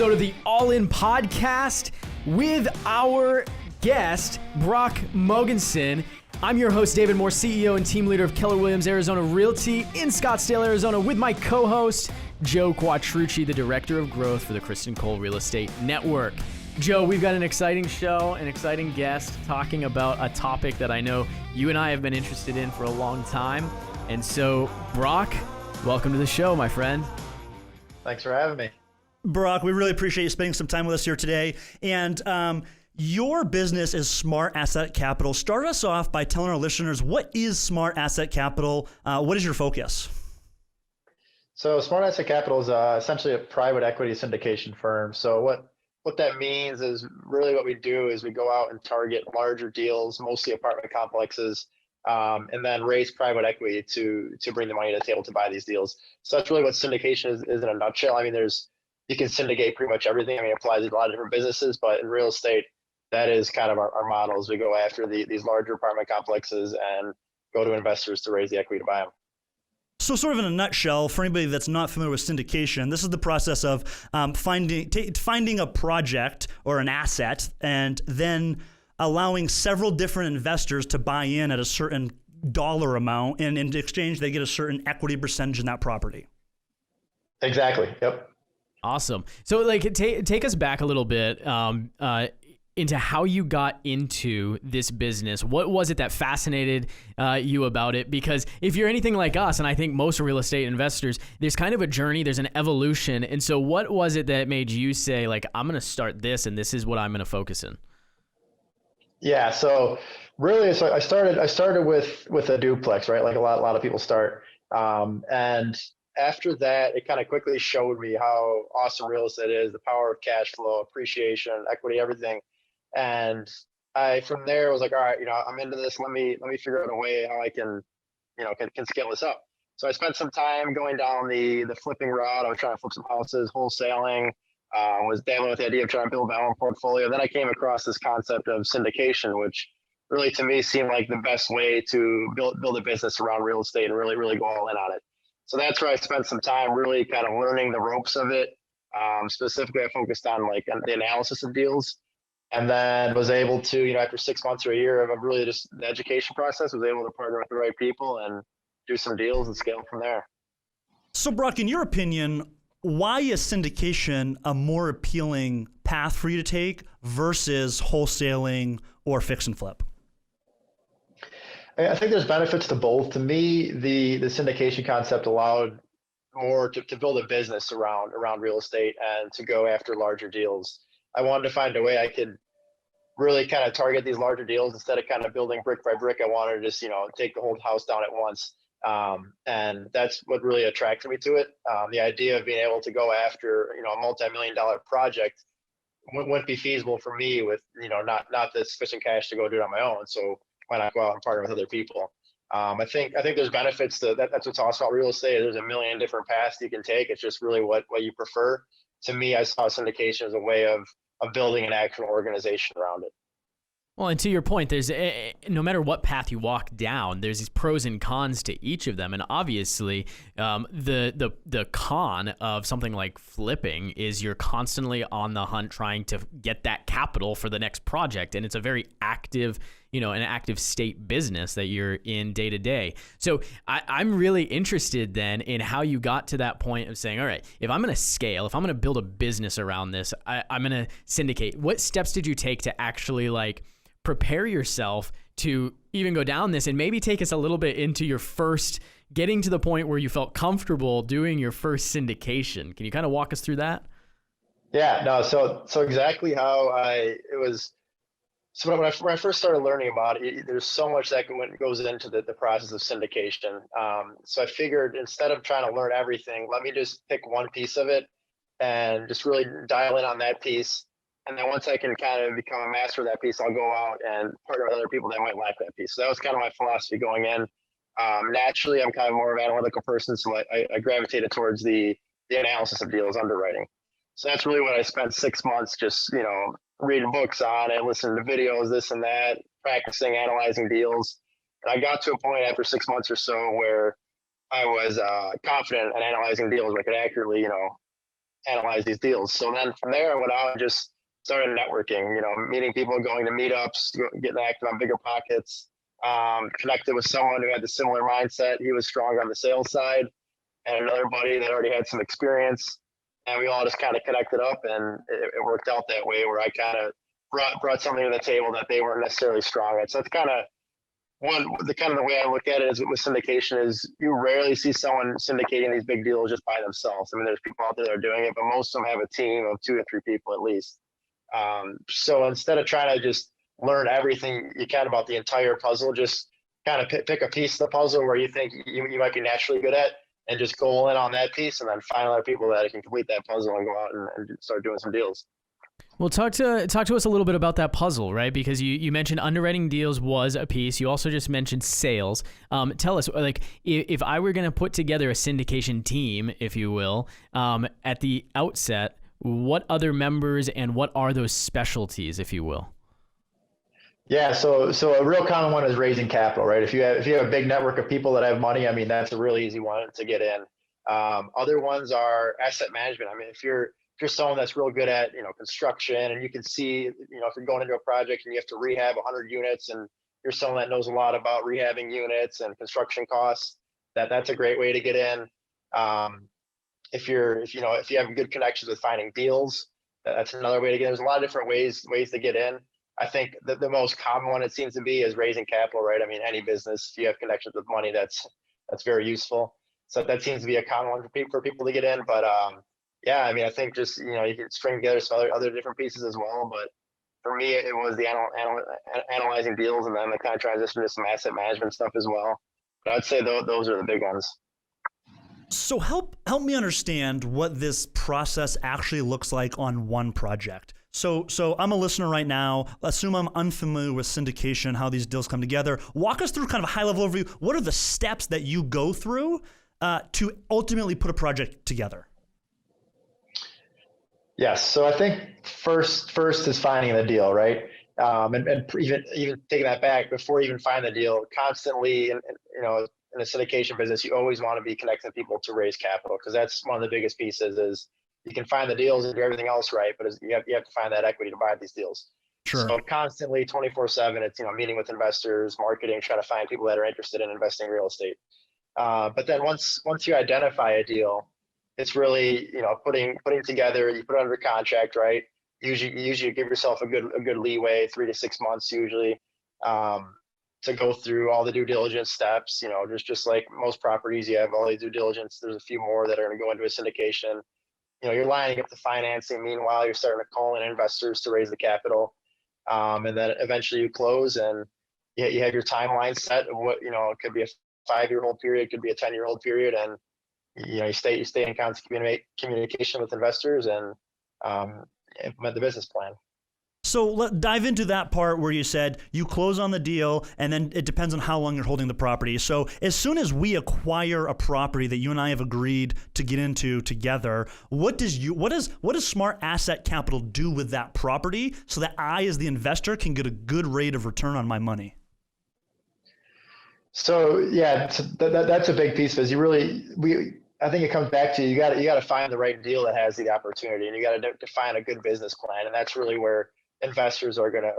episode of the All In Podcast with our guest, Brock Mogensen. I'm your host, David Morse, CEO and team leader of Keller Williams Arizona Realty in Scottsdale, Arizona, with my co-host, Joe Quattrucci, the Director of Growth for the Kristen Cole Real Estate Network. Joe, we've got an exciting show, an exciting guest talking about a topic that I know you and I have been interested in for a long time. And so, Brock, welcome to the show, my friend. Thanks for having me. Brock, we really appreciate you spending some time with us here today. And your business is Smart Asset Capital. Start us off by telling our listeners, what is Smart Asset Capital? What is your focus? So Smart Asset Capital is essentially a private equity syndication firm. So what that means is really what we do is we go out and target larger deals, mostly apartment complexes, and then raise private equity to bring the money to the table to buy these deals. So that's really what syndication is in a nutshell. I mean, you can syndicate pretty much everything. I mean, it applies to a lot of different businesses, but in real estate, that is kind of our model, is we go after these larger apartment complexes and go to investors to raise the equity to buy them. So sort of in a nutshell, for anybody that's not familiar with syndication, this is the process of finding a project or an asset and then allowing several different investors to buy in at a certain dollar amount, and in exchange, they get a certain equity percentage in that property. Exactly. Yep. Awesome. So, take us back a little bit into how you got into this business. What was it that fascinated you about it? Because if you're anything like us, and I think most real estate investors, there's kind of a journey, there's an evolution. And so what was it that made you say, I'm going to start this, and this is what I'm going to focus in? Yeah. So really, I started with a duplex, right? Like a lot of people start. And after that, it kind of quickly showed me how awesome real estate is, the power of cash flow, appreciation, equity, everything. And I, from there, was like, all right, I'm into this. Let me figure out a way how I can scale this up. So I spent some time going down the flipping route. I was trying to flip some houses, wholesaling, was dabbling with the idea of trying to build my own portfolio. Then I came across this concept of syndication, which really to me seemed like the best way to build a business around real estate and really go all in on it. So that's where I spent some time really kind of learning the ropes of it. Specifically, I focused on the analysis of deals, and then was able to, after 6 months or a year of really just the education process, was able to partner with the right people and do some deals and scale from there. So Brock, in your opinion, why is syndication a more appealing path for you to take versus wholesaling or fix and flip? I think there's benefits to both. To me, the syndication concept allowed more to build a business around real estate and to go after larger deals. I wanted to find a way I could really kind of target these larger deals instead of kind of building brick by brick. I wanted to just, take the whole house down at once. And that's what really attracted me to it. The idea of being able to go after, a multi-million-dollar project wouldn't be feasible for me with, not the sufficient cash to go do it on my own. So why not go out and partner with other people? I think there's benefits to that. That's what's awesome about real estate. There's a million different paths you can take. It's just really what you prefer. To me, I saw syndication as a way of building an actual organization around it. Well, and to your point, there's no matter what path you walk down, there's these pros and cons to each of them. And obviously, the con of something like flipping is you're constantly on the hunt trying to get that capital for the next project. And it's a very active, an active state business that you're in day to day. So I'm really interested then in how you got to that point of saying, all right, if I'm going to scale, if I'm going to build a business around this, I'm going to syndicate. What steps did you take to actually prepare yourself to even go down this, and maybe take us a little bit into your first, getting to the point where you felt comfortable doing your first syndication? Can you kind of walk us through that? Yeah, no. So exactly how it was. So when I first started learning about it, there's so much that goes into the process of syndication. So I figured instead of trying to learn everything, let me just pick one piece of it and just really dial in on that piece. And then once I can kind of become a master of that piece, I'll go out and partner with other people that might lack that piece. So that was kind of my philosophy going in. Naturally, I'm kind of more of an analytical person, so I gravitated towards the analysis of deals, underwriting. So that's really what I spent 6 months just, reading books on it, listening to videos, this and that, practicing, analyzing deals. And I got to a point after 6 months or so where I was confident in analyzing deals where I could accurately, analyze these deals. So then from there, I went out and just started networking, meeting people, going to meetups, getting active on Bigger Pockets, connected with someone who had the similar mindset. He was strong on the sales side, and another buddy that already had some experience. And we all just kind of connected up, and it worked out that way where I kind of brought something to the table that they weren't necessarily strong at. So it's kind of the way I look at it is with syndication is you rarely see someone syndicating these big deals just by themselves. I mean, there's people out there that are doing it, but most of them have a team of 2 to 3 people at least. So instead of trying to just learn everything you can about the entire puzzle, just kind of pick a piece of the puzzle where you think you might be naturally good at, and just go in on that piece, and then find other people that can complete that puzzle and go out and start doing some deals. Well, talk to us a little bit about that puzzle, right? Because you mentioned underwriting deals was a piece. You also just mentioned sales. Tell us, like, if I were going to put together a syndication team, if you will, at the outset, what other members and what are those specialties, if you will? Yeah, so a real common one is raising capital, right? If you have a big network of people that have money, I mean, that's a really easy one to get in. Other ones are asset management. I mean, if you're someone that's real good at construction, and you can see if you're going into a project and you have to rehab 100 units, and you're someone that knows a lot about rehabbing units and construction costs, that's a great way to get in. If you have good connections with finding deals, that's another way to get in. There's a lot of different ways to get in. I think the most common one, it seems to be, is raising capital, right? I mean, any business, if you have connections with money, that's very useful. So that seems to be a common one for people to get in. But yeah, I mean, I think just you can string together some other different pieces as well. But for me, it was the analyzing deals, and then the kind of transition to some asset management stuff as well. But I'd say those are the big ones. So help me understand what this process actually looks like on one project. So I'm a listener right now. Assume I'm unfamiliar with syndication, how these deals come together. Walk us through kind of a high-level overview. What are the steps that you go through to ultimately put a project together? Yes. So I think first is finding the deal, right? And even taking that back, before you even find the deal, constantly, in the syndication business, you always want to be connecting people to raise capital, because that's one of the biggest pieces. Is you can find the deals and do everything else right, but you have to find that equity to buy these deals. Sure. So constantly, 24/7, it's meeting with investors, marketing, trying to find people that are interested in investing in real estate. But then once you identify a deal, it's really putting together. You put it under contract, right? Usually give yourself a good leeway, 3 to 6 months usually, to go through all the due diligence steps. Just like most properties, you have all the due diligence. There's a few more that are going to go into a syndication. You're lining up the financing. Meanwhile, you're starting to call in investors to raise the capital, and then eventually you close, and you have your timeline set of what it could be a 5-year hold period, it could be a 10-year hold period, and you stay in constant communication with investors and implement the business plan. So let's dive into that part where you said you close on the deal, and then it depends on how long you're holding the property. So as soon as we acquire a property that you and I have agreed to get into together, what does Smart Asset Capital do with that property so that I, as the investor, can get a good rate of return on my money? So yeah, that's a big piece, because I think it comes back to you got to find the right deal that has the opportunity, and you got to define a good business plan, and that's really where investors are gonna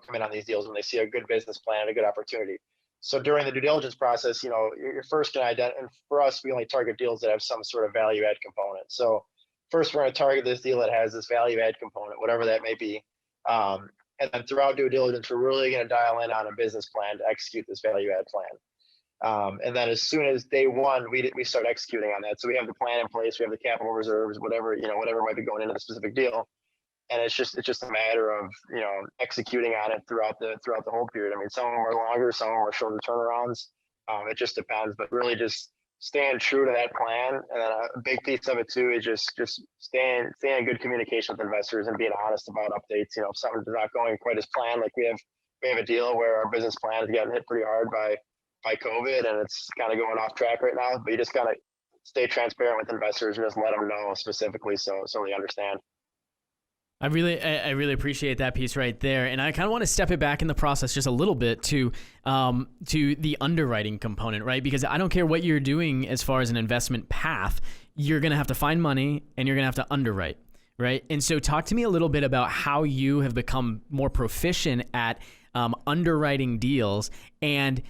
come in on these deals when they see a good business plan and a good opportunity. So during the due diligence process, you're first going to identify. And for us, we only target deals that have some sort of value add component. So first, we're going to target this deal that has this value add component, whatever that may be. And then throughout due diligence, we're really going to dial in on a business plan to execute this value add plan. And then as soon as day one, we start executing on that. So we have the plan in place, we have the capital reserves, whatever might be going into the specific deal. And it's just a matter of executing on it throughout the whole period. I mean, some of them are longer, some of them are shorter turnarounds. It just depends, but really just staying true to that plan. And then a big piece of it too is just staying in good communication with investors and being honest about updates. If something's not going quite as planned, like we have a deal where our business plan has gotten hit pretty hard by COVID, and it's kind of going off track right now. But you just gotta stay transparent with investors and just let them know specifically so they understand. I really appreciate that piece right there, and I kind of want to step it back in the process just a little bit to the underwriting component, right? Because I don't care what you're doing as far as an investment path, you're going to have to find money and you're going to have to underwrite, right? And so, talk to me a little bit about how you have become more proficient at underwriting deals, and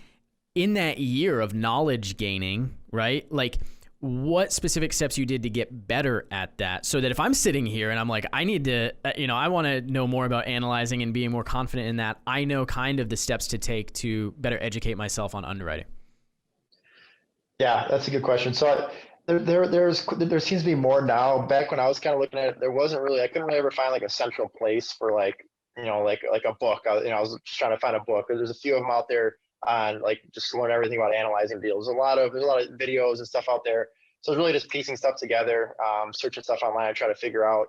in that year of knowledge gaining, right? Like, what specific steps you did to get better at that, so that if I'm sitting here and I'm like, I need to, I want to know more about analyzing and being more confident in that, I know kind of the steps to take to better educate myself on underwriting. Yeah, that's a good question. So there seems to be more now. Back when I was kind of looking at it, there wasn't really, I couldn't really ever find like a central place for like, like a book. I was just trying to find a book. There's a few of them out there on like just learn everything about analyzing deals. There's a lot of videos and stuff out there. So it's really just piecing stuff together, searching stuff online, trying to figure out,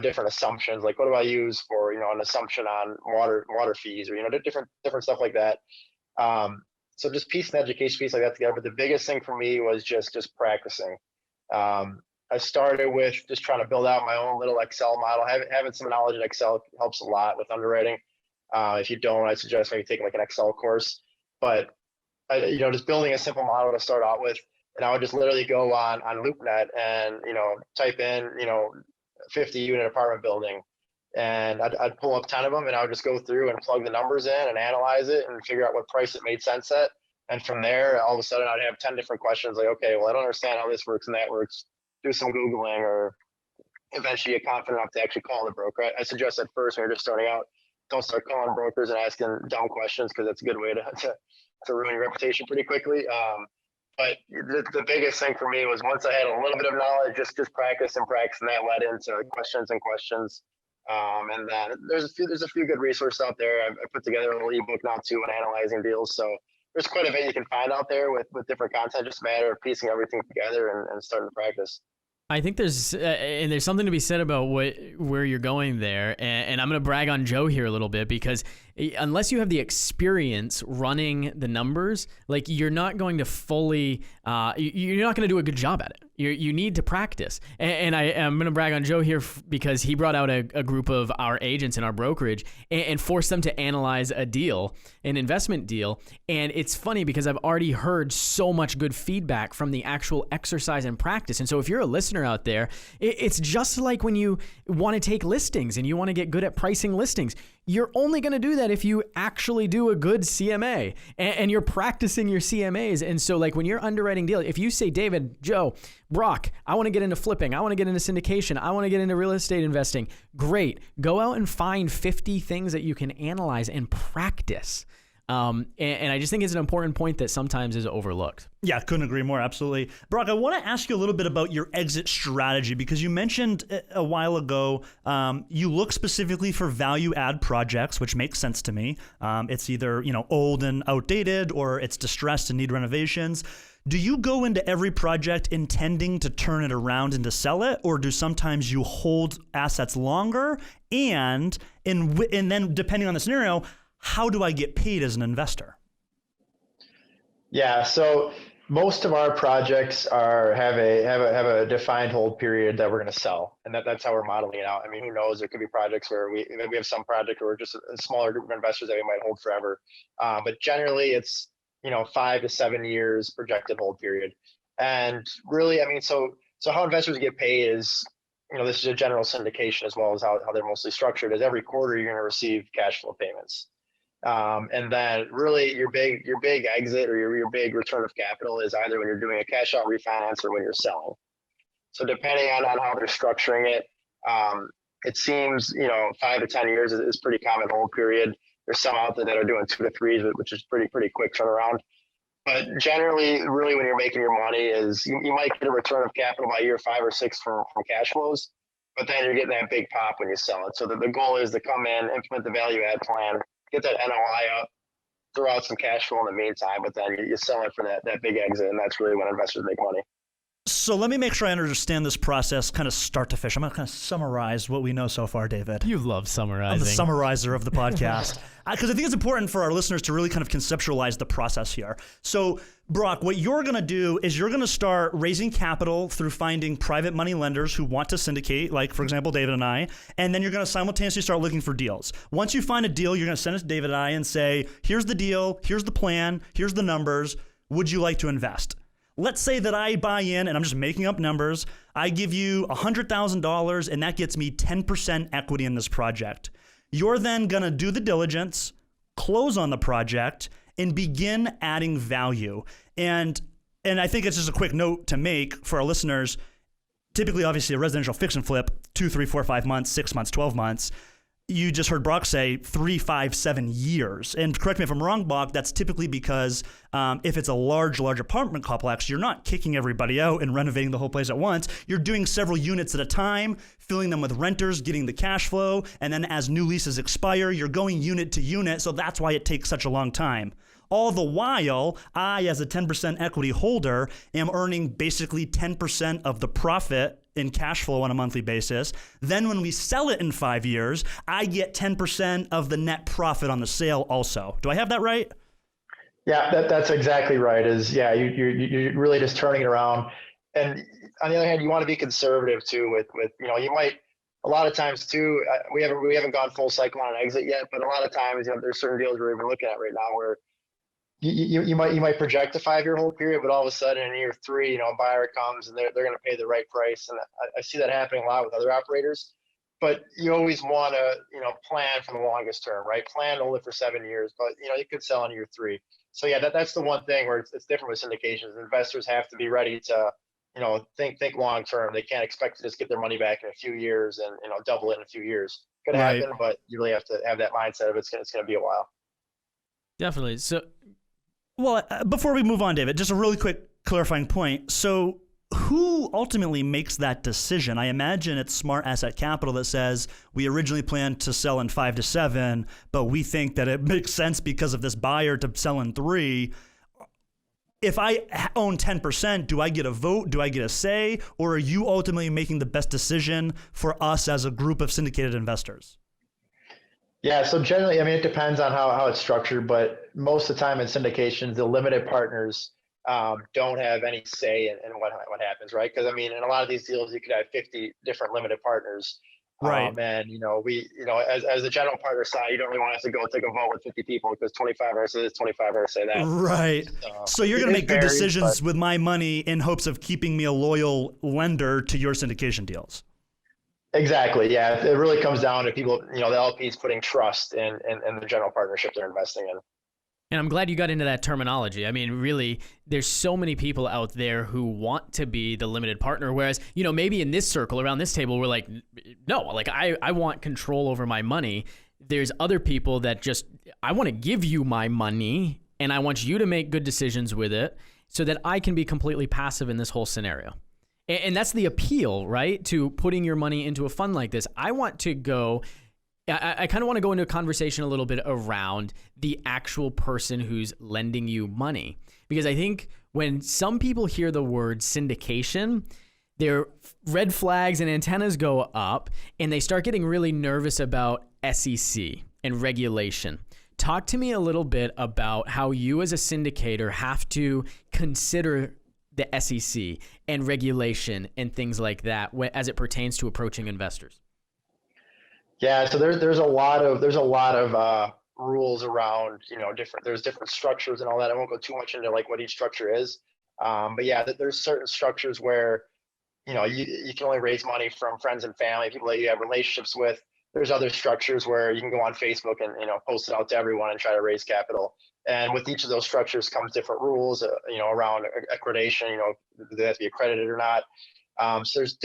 different assumptions. Like, what do I use for, an assumption on water fees, or, different stuff like that. So just piecing the education piece like that together. But the biggest thing for me was just practicing. I started with just trying to build out my own little Excel model. Having some knowledge in Excel helps a lot with underwriting. If you don't, I suggest maybe taking like an Excel course. But just building a simple model to start out with, and I would just literally go on LoopNet and type in 50 unit apartment building, and I'd pull up 10 of them, and I would just go through and plug the numbers in and analyze it and figure out what price it made sense at. And from there, all of a sudden, I'd have 10 different questions. Like, okay, well, I don't understand how this works and that works. Do some Googling, or eventually get confident enough to actually call the broker. I suggest at first, when you're just starting out, don't start calling brokers and asking dumb questions, because that's a good way to ruin your reputation pretty quickly. But the biggest thing for me was, once I had a little bit of knowledge, just practice, and that led into questions and questions. And then there's a few good resources out there. I put together a little ebook now too on analyzing deals. So there's quite a bit you can find out there with different content. Just a matter of piecing everything together and starting to practice. I think there's something to be said about where you're going there, and I'm going to brag on Joe here a little bit, because unless you have the experience running the numbers, like, you're not going to fully, you're not going to do a good job at it. You need to practice, and I'm going to brag on Joe here because he brought out a group of our agents in our brokerage and forced them to analyze an investment deal. And it's funny because I've already heard so much good feedback from the actual exercise and practice. And so if you're a listener out there, it's just like when you want to take listings and you want to get good at pricing listings. You're only going to do that if you actually do a good CMA and you're practicing your CMAs. And so, like, when you're underwriting deals, if you say, David, Joe, Brock, I want to get into flipping, I want to get into syndication, I want to get into real estate investing, great. Go out and find 50 things that you can analyze and practice. And I just think it's an important point that sometimes is overlooked. Yeah, couldn't agree more. Absolutely. Brock, I want to ask you a little bit about your exit strategy, because you mentioned a while ago you look specifically for value add projects, which makes sense to me. It's either old and outdated, or it's distressed and need renovations. Do you go into every project intending to turn it around and to sell it, or do sometimes you hold assets longer? And then, depending on the scenario, how do I get paid as an investor? Yeah, so most of our projects have a defined hold period that we're going to sell, and that's how we're modeling it out. I mean, who knows? There could be projects where we have some project where just a smaller group of investors that we might hold forever, but generally it's 5 to 7 years projected hold period. And really, I mean, so how investors get paid is, this is a general syndication as well as how they're mostly structured. Is every quarter you're going to receive cash flow payments. And then really your big exit, or your big return of capital, is either when you're doing a cash out refinance or when you're selling. So depending on how they're structuring it, it seems 5 to 10 years is pretty common hold period. There's some out there that are doing 2 to 3, which is pretty quick turnaround. But generally, really, when you're making your money, is you might get a return of capital by year 5 or 6 from cash flows, but then you're getting that big pop when you sell it. So the goal is to come in, implement the value add plan, get that NOI up, throw out some cash flow in the meantime, but then you sell it for that big exit, and that's really when investors make money. So let me make sure I understand this process kind of start to finish. I'm going to kind of summarize what we know so far, David. You love summarizing. I'm the summarizer of the podcast. Because I think it's important for our listeners to really kind of conceptualize the process here. So, Brock, what you're going to do is you're going to start raising capital through finding private money lenders who want to syndicate, like, for example, David and I, and then you're going to simultaneously start looking for deals. Once you find a deal, you're going to send it to David and I and say, here's the deal, here's the plan, here's the numbers. Would you like to invest? Let's say that I buy in, and I'm just making up numbers. I give you $100,000, and that gets me 10% equity in this project. You're then going to do the diligence, close on the project, and begin adding value. And I think it's just a quick note to make for our listeners. Typically, obviously, a residential fix and flip, 2, 3, 4, 5 months, 6 months, 12 months. You just heard Brock say 3, 5, 7 years. And correct me if I'm wrong, Brock, that's typically because if it's a large apartment complex, you're not kicking everybody out and renovating the whole place at once. You're doing several units at a time, filling them with renters, getting the cash flow. And then as new leases expire, you're going unit to unit. So that's why it takes such a long time. All the while, I, as a 10% equity holder, am earning basically 10% of the profit in cash flow on a monthly basis. Then when we sell it in 5 years, I get 10% of the net profit on the sale also. Do I have that right? Yeah, that's exactly right. You're really just turning it around. And on the other hand, you want to be conservative too with you might, a lot of times too, we haven't gone full cycle on an exit yet, but a lot of times, there's certain deals we're even looking at right now where you might project a 5-year hold period, but all of a sudden in year 3, a buyer comes and they're going to pay the right price. And I see that happening a lot with other operators, but you always want to, plan for the longest term, right? Plan only for 7 years, but you could sell in year 3. So yeah, that's the one thing where it's different with syndications. Investors have to be ready to, think long term. They can't expect to just get their money back in a few years and, double it in a few years. Could happen, but you really have to have that mindset of it's going to be a while. Definitely. So, well, before we move on, David, just a really quick clarifying point. So who ultimately makes that decision? I imagine it's Smart Asset Capital that says we originally planned to sell in 5 to 7, but we think that it makes sense because of this buyer to sell in 3. If I own 10%, do I get a vote? Do I get a say? Or are you ultimately making the best decision for us as a group of syndicated investors? Yeah, so generally, it depends on how it's structured, but most of the time in syndications, the limited partners don't have any say in what happens, right? Because in a lot of these deals, you could have 50 different limited partners, right? And as the general partner side, you don't really want us to go take a vote with 50 people because 25 are say this, 25 are say that, right? So you're going to make good decisions with my money in hopes of keeping me a loyal lender to your syndication deals. Exactly. Yeah. It really comes down to people, the LPs putting trust in the general partnership they're investing in. And I'm glad you got into that terminology. Really, there's so many people out there who want to be the limited partner, whereas, maybe in this circle around this table, we're like, no, like I want control over my money. There's other people that just, I want to give you my money and I want you to make good decisions with it so that I can be completely passive in this whole scenario. And that's the appeal, right, to putting your money into a fund like this. I want to go, I kind of want to go into a conversation a little bit around the actual person who's lending you money. Because I think when some people hear the word syndication, their red flags and antennas go up and they start getting really nervous about SEC and regulation. Talk to me a little bit about how you as a syndicator have to consider the SEC and regulation and things like that as it pertains to approaching investors. Yeah, so there's a lot of rules around there's different structures and all that. I won't go too much into like what each structure is, but yeah, there's certain structures where you can only raise money from friends and family, people that you have relationships with. There's other structures where you can go on Facebook and post it out to everyone and try to raise capital. And with each of those structures comes different rules, around accreditation. Do they have to be accredited or not? So there's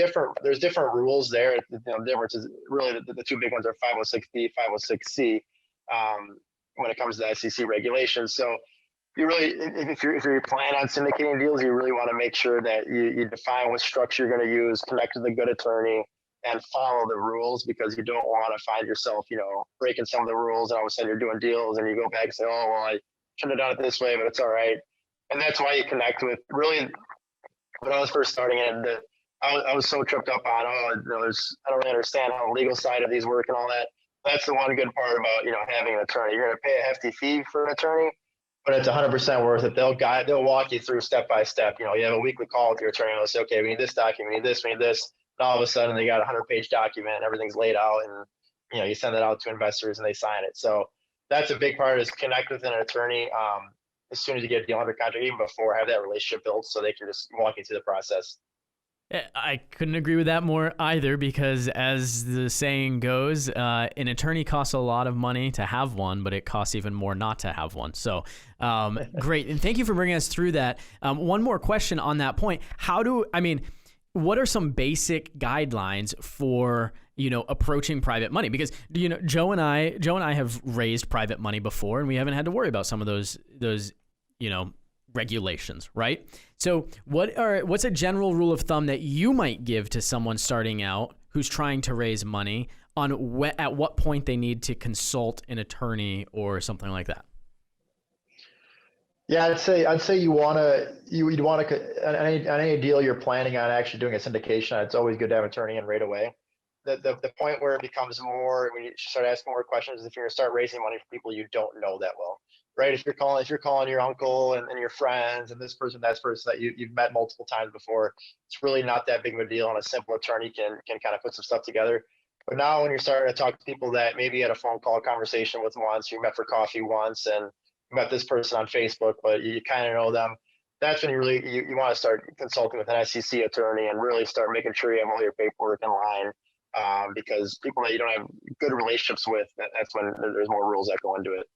different rules there. The difference is really the two big ones are 506B, 506C when it comes to SEC regulations. So you really, if you're planning on syndicating deals, you really want to make sure that you define what structure you're going to use, connect with a good attorney, and follow the rules, because you don't want to find yourself, breaking some of the rules and all of a sudden you're doing deals and you go back and say, oh, well, I should have done it this way, but it's all right. And that's why you connect with really when I was first starting in, I was so tripped up on, I don't really understand how the legal side of these work and all that. That's the one good part about, having an attorney. You're going to pay a hefty fee for an attorney, but it's 100% worth it. They'll walk you through step by step. You have a weekly call with your attorney. They'll say, okay, we need this document, we need this, we need this. And all of a sudden they got a 100-page document and everything's laid out, and you send it out to investors and they sign it. So that's a big part, is connect with an attorney as soon as you get a deal under contract, even before, have that relationship built so they can just walk you through the process. I couldn't agree with that more either, because as the saying goes, an attorney costs a lot of money to have one, but it costs even more not to have one. So great. And thank you for bringing us through that. One more question on that point. What are some basic guidelines for, approaching private money? Because, Joe and I have raised private money before, and we haven't had to worry about some of those, regulations, right? So what's a general rule of thumb that you might give to someone starting out who's trying to raise money on at what point they need to consult an attorney or something like that? Yeah, I'd say you'd want to on any deal you're planning on actually doing a syndication. It's always good to have an attorney in right away. The point where it becomes more, when you start asking more questions, is if you're going to start raising money for people you don't know that well, right? If you're calling your uncle and your friends and this person, that person that you've met multiple times before, it's really not that big of a deal, and a simple attorney can kind of put some stuff together. But now when you're starting to talk to people that maybe you had a phone call conversation with once, you met for coffee once, and you met this person on Facebook, but you kind of know them, that's when you want to start consulting with an SEC attorney and really start making sure you have all your paperwork in line. Because people that you don't have good relationships with, that's when there's more rules that go into it.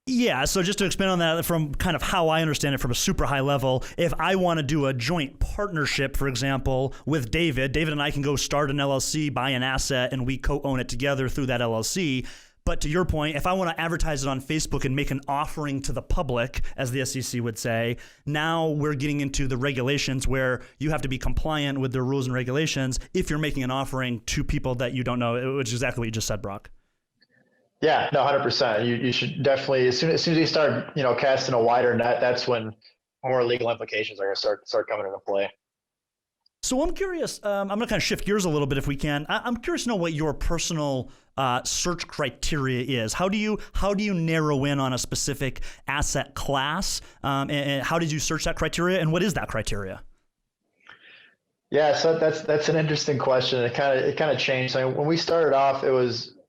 Yeah, so just to expand on that from kind of how I understand it from a super high level, if I want to do a joint partnership, for example, with David and I can go start an LLC, buy an asset, and we co-own it together through that LLC. But to your point, if I want to advertise it on Facebook and make an offering to the public, as the SEC would say, now we're getting into the regulations where you have to be compliant with the rules and regulations if you're making an offering to people that you don't know, which is exactly what you just said, Brock. Yeah, no, 100%. You should definitely, as soon as you start, casting a wider net, that's when more legal implications are going to start coming into play. So I'm curious, I'm going to kind of shift gears a little bit if we can. I'm curious to know what your personal search criteria is. How do you narrow in on a specific asset class? And how did you search that criteria? And what is that criteria? Yeah, so that's an interesting question. It kind of changed. I mean, when we started off,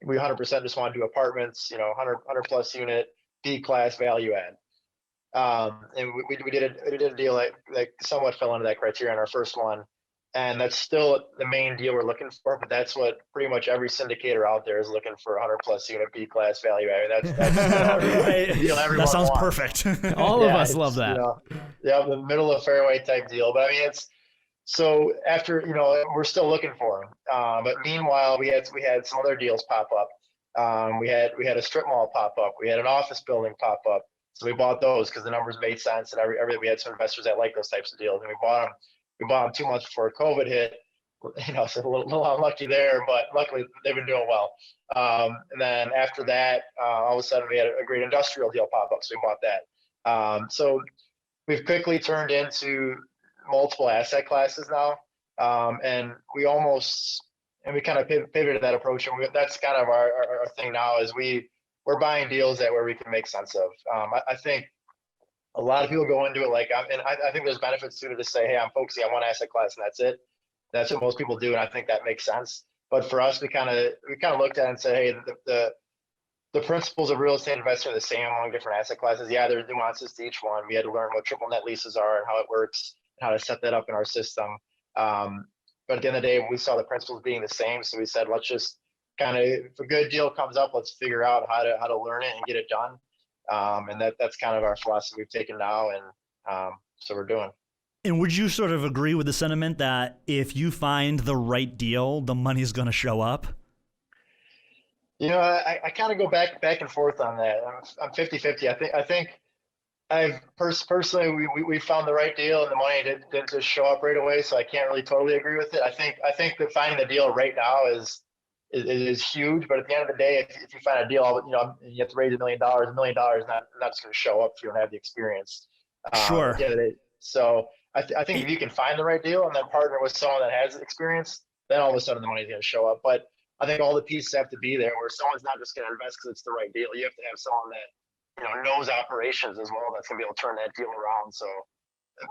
we 100% just wanted to do apartments, 100 plus unit, B class, value add. And we did a deal that somewhat fell into that criteria on our first one. And that's still the main deal we're looking for, but that's what pretty much every syndicator out there is looking for: 100 plus unit B class value. I mean, that's right. Deal everyone that sounds wants. perfect. All of us love that. The middle of fairway type deal. But I mean, it's so after we're still looking for them. But meanwhile, we had some other deals pop up. We had a strip mall pop up. We had an office building pop up. So we bought those because the numbers made sense, and we had some investors that like those types of deals, and we bought them. We bought them 2 months before COVID hit, so a little unlucky there, but luckily they've been doing well. And then after that, all of a sudden we had a great industrial deal pop up, so we bought that. So we've quickly turned into multiple asset classes now, and we kind of pivoted that approach, and that's kind of our thing now, is we're buying deals where we can make sense of. I think a lot of people go into it and I think there's benefits to it to say, hey, I'm focusing on one asset class and that's it. That's what most people do, and I think that makes sense. But for us, we kind of looked at it and said, hey, the principles of real estate investing are the same among different asset classes. Yeah, there's nuances to each one. We had to learn what triple net leases are and how it works, and how to set that up in our system. But at the end of the day, we saw the principles being the same, so we said, let's just kind of, if a good deal comes up, let's figure out how to learn it and get it done. And that's kind of our philosophy we've taken now, and so we're doing. And would you sort of agree with the sentiment that if you find the right deal, the money's going to show up? I kind of go back and forth on that. I'm 50-50. I think I've personally, we found the right deal, and the money didn't just show up right away, so I can't really totally agree with it. I think that finding the deal right now is huge, but at the end of the day, if you find a deal, you have to raise $1 million. $1 million not just going to show up if you don't have the experience. Sure. So I think if you can find the right deal and then partner with someone that has experience, then all of a sudden the money's going to show up. But I think all the pieces have to be there where someone's not just going to invest because it's the right deal. You have to have someone that, knows operations as well, that's going to be able to turn that deal around. So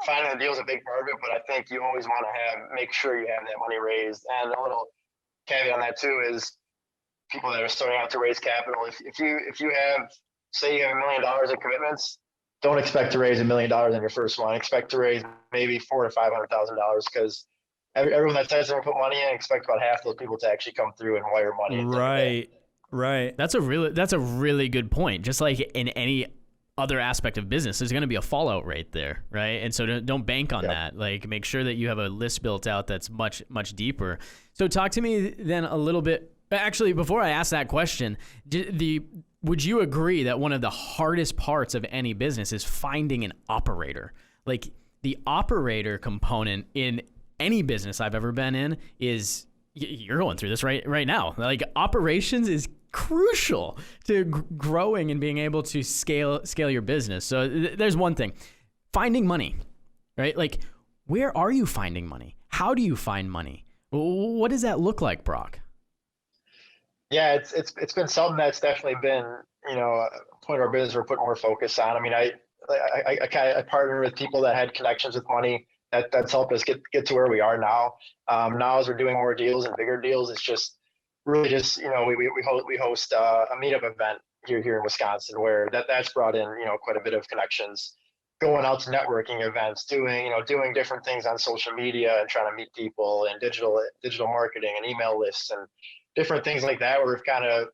finding the deal is a big part of it, but I think you always want to make sure you have that money raised. And a little caveat on that too is people that are starting out to raise capital. If you have, say you have $1 million in commitments, don't expect to raise $1 million in your first one. Expect to raise maybe $400,000 to $500,000 because everyone that says they're gonna put money in, expect about half those people to actually come through and wire money. Right. That's a really good point. Just like in any other aspect of business, there's going to be a fallout rate there, right? And so don't bank on that. Like, make sure that you have a list built out that's much deeper. So talk to me then a little bit. Actually, before I ask that question, would you agree that one of the hardest parts of any business is finding an operator? Like, the operator component in any business I've ever been in is, you're going through this right now. Like, operations is crucial to growing and being able to scale your business. So there's one thing, finding money, right? Like, where are you finding money? How do you find money? What does that look like, Brock? Yeah, it's been something that's definitely been, a point of our business we're putting more focus on. I mean, I partnered with people that had connections with money that's helped us get to where we are now. Now as we're doing more deals and bigger deals, it's just really just, we host a meetup event here in Wisconsin where that's brought in, quite a bit of connections, going out to networking events, doing different things on social media and trying to meet people and digital marketing and email lists and different things like that, where we've kind of,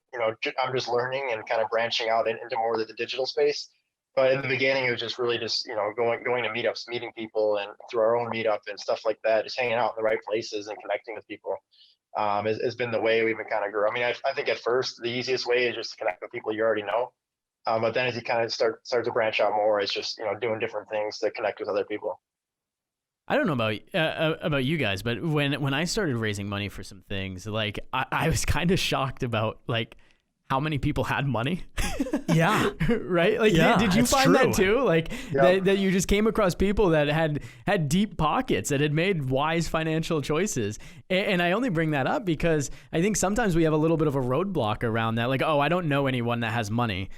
I'm just learning and kind of branching out into more of the digital space. But in the beginning, it was just really just, going to meetups, meeting people and through our own meetup and stuff like that, just hanging out in the right places and connecting with people. Has been the way we've been kind of grew. I mean, I think at first the easiest way is just to connect with people you already know. But then as you kind of start to branch out more, it's just, doing different things to connect with other people. I don't know about you guys, but when I started raising money for some things, like I was kind of shocked about like how many people had money. Yeah. Right? Like, yeah, did you find true. that too? Like that you just came across people that had deep pockets, that had made wise financial choices. And I only bring that up because I think sometimes we have a little bit of a roadblock around that. Like, oh, I don't know anyone that has money.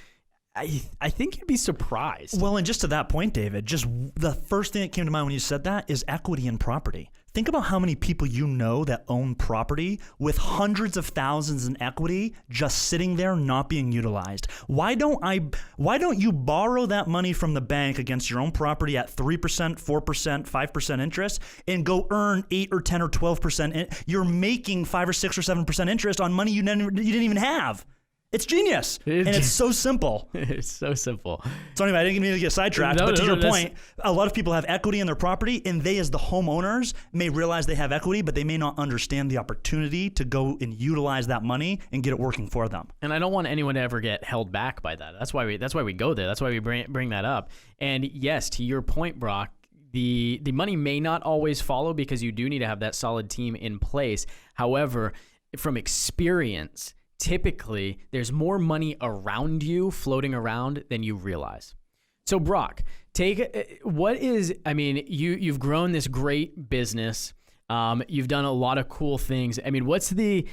I think you'd be surprised. Well, and just to that point, David, just the first thing that came to mind when you said that is equity in property. Think about how many people you know that own property with hundreds of thousands in equity just sitting there not being utilized. Why don't you borrow that money from the bank against your own property at 3%, 4%, 5% interest and go earn 8 or 10 or 12%? You're making 5 or 6 or 7% interest on money you didn't even have. It's genius, and it's so simple. It's so simple. So anyway, I didn't mean to get sidetracked, but to your point, a lot of people have equity in their property, and they as the homeowners may realize they have equity, but they may not understand the opportunity to go and utilize that money and get it working for them. And I don't want anyone to ever get held back by that. That's why we go there. That's why we bring that up. And yes, to your point, Brock, the money may not always follow because you do need to have that solid team in place. However, from experience, typically there's more money around you floating around than you realize. So Brock, you've grown this great business. You've done a lot of cool things. I mean, what's the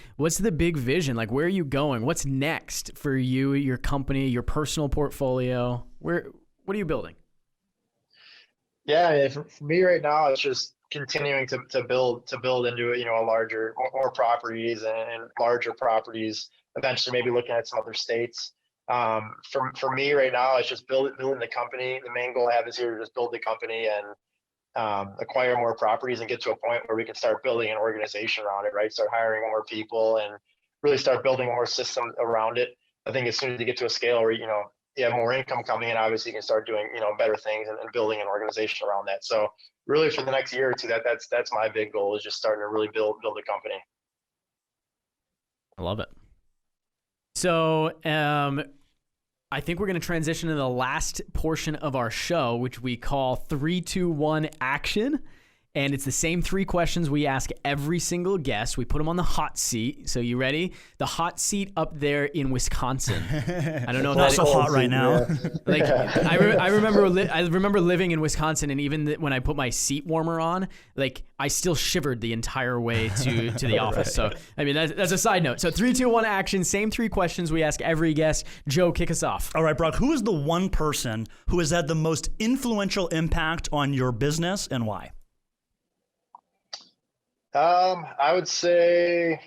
big vision? Like, where are you going? What's next for you, your company, your personal portfolio? What are you building? Yeah, for me right now, it's just continuing to build into a larger, more properties and larger properties. Eventually, maybe looking at some other states. For me right now, it's just building the company. The main goal I have is here to just build the company and acquire more properties and get to a point where we can start building an organization around it. Right, start hiring more people and really start building more systems around it. I think as soon as you get to a scale where you have more income coming in, obviously you can start doing better things and building an organization around that. So really, for the next year or two, that's my big goal, is just starting to really build a company. I love it. So I think we're going to transition to the last portion of our show, which we call 3, 2, 1 action. and it's the same 3 questions we ask every single guest. We put them on the hot seat. So you ready? The hot seat up there in Wisconsin. I don't know if Not that's so hot right now. like I remember living in Wisconsin, and even when I put my seat warmer on, like I still shivered the entire way to the office. So I mean that's a side note. So 3, 2, 1, action. Same 3 questions we ask every guest. Joe, kick us off. All right, Brock, who is the one person who has had the most influential impact on your business and why? I would say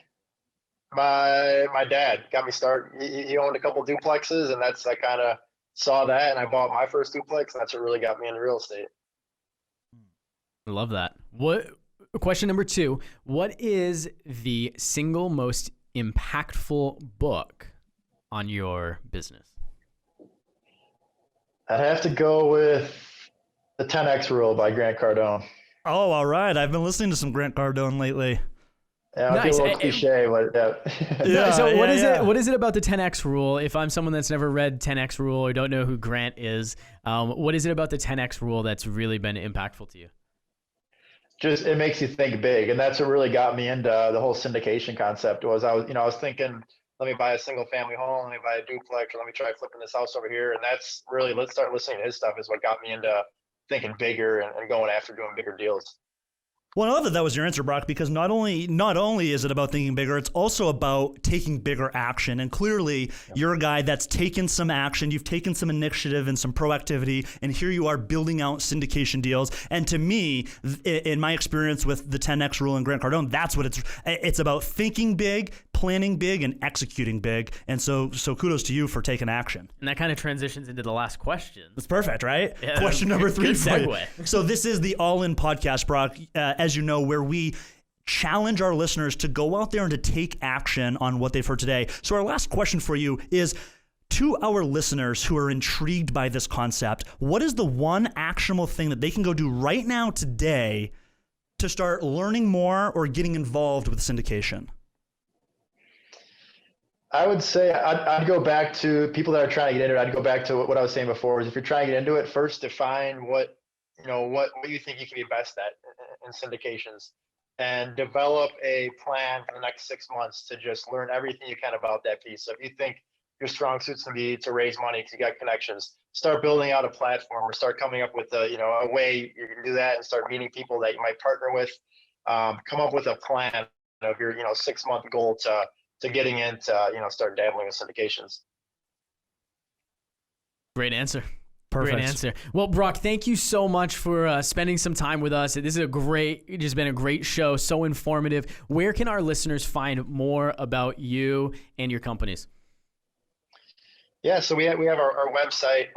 my dad got me started. He owned a couple duplexes, and I kind of saw that, and I bought my first duplex, and that's what really got me into real estate. I love that. Question number 2, what is the single most impactful book on your business? I'd have to go with The 10X Rule by Grant Cardone. Oh, all right. I've been listening to some Grant Cardone lately. Yeah, Nice. a little cliche, but yeah. Yeah, So what is yeah. it? What is it about the 10X Rule? If I'm someone that's never read 10X Rule or don't know who Grant is, what is it about the 10X Rule that's really been impactful to you? Just it makes you think big, and that's what really got me into the whole syndication concept. I was thinking, let me buy a single family home, let me buy a duplex, or let me try flipping this house over here. And that's really, let's start listening to his stuff is what got me into thinking bigger and going after doing bigger deals. Well, I love that was your answer, Brock, because not only is it about thinking bigger, it's also about taking bigger action. And clearly, you're a guy that's taken some action. You've taken some initiative and some proactivity, and here you are building out syndication deals. And to me, in my experience with the 10X Rule and Grant Cardone, that's what it's about: thinking big, planning big, and executing big. And so kudos to you for taking action. And that kind of transitions into the last question. That's perfect, right? Yeah, Question number 3 good for you. segue. So this is the All In podcast, Brock, as you know, where we challenge our listeners to go out there and to take action on what they've heard today. So our last question for you is, to our listeners who are intrigued by this concept, what is the one actionable thing that they can go do right now today to start learning more or getting involved with syndication? I would say I'd go back to people that are trying to get into it. I'd go back to what I was saying before, is if you're trying to get into it, first define what you think you can be best at in syndications, and develop a plan for the next 6 months to just learn everything you can about that piece. So if you think your strong suit's going to be to raise money because you got connections, start building out a platform, or start coming up with a way you can do that, and start meeting people that you might partner with. Come up with a plan of your 6-month goal to getting into start dabbling in syndications. Great answer. Perfect. Great answer. Well, Brock, thank you so much for spending some time with us. This is just been a great show, so informative. Where can our listeners find more about you and your companies? Yeah, so we have our website.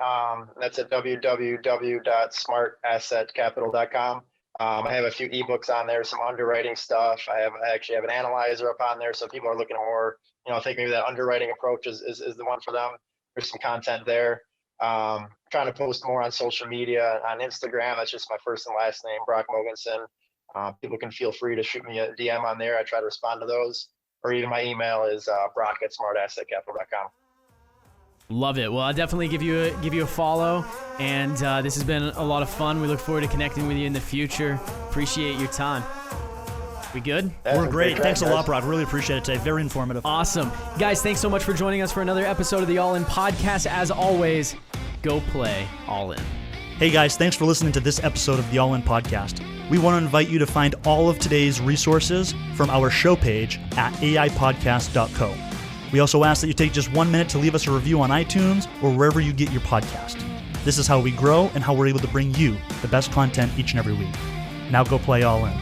That's at www.smartassetcapital.com. I have a few ebooks on there, some underwriting stuff. I actually have an analyzer up on there, so people are looking more, think maybe that underwriting approach is the one for them. There's some content there. Trying to post more on social media, on Instagram. That's just my first and last name, Brock Mogensen. People can feel free to shoot me a DM on there. I try to respond to those. Or even my email is brock@smartassetcapital.com. Love it. Well, I'll definitely give you a follow. And this has been a lot of fun. We look forward to connecting with you in the future. Appreciate your time. We good? We're great. Thanks a lot, Brock. Really appreciate it today. Very informative. Awesome. Guys, thanks so much for joining us for another episode of the All In Podcast. As always, go play All In. Hey guys, thanks for listening to this episode of the All In Podcast. We want to invite you to find all of today's resources from our show page at aipodcast.co. We also ask that you take just 1 minute to leave us a review on iTunes or wherever you get your podcast. This is how we grow and how we're able to bring you the best content each and every week. Now go play All In.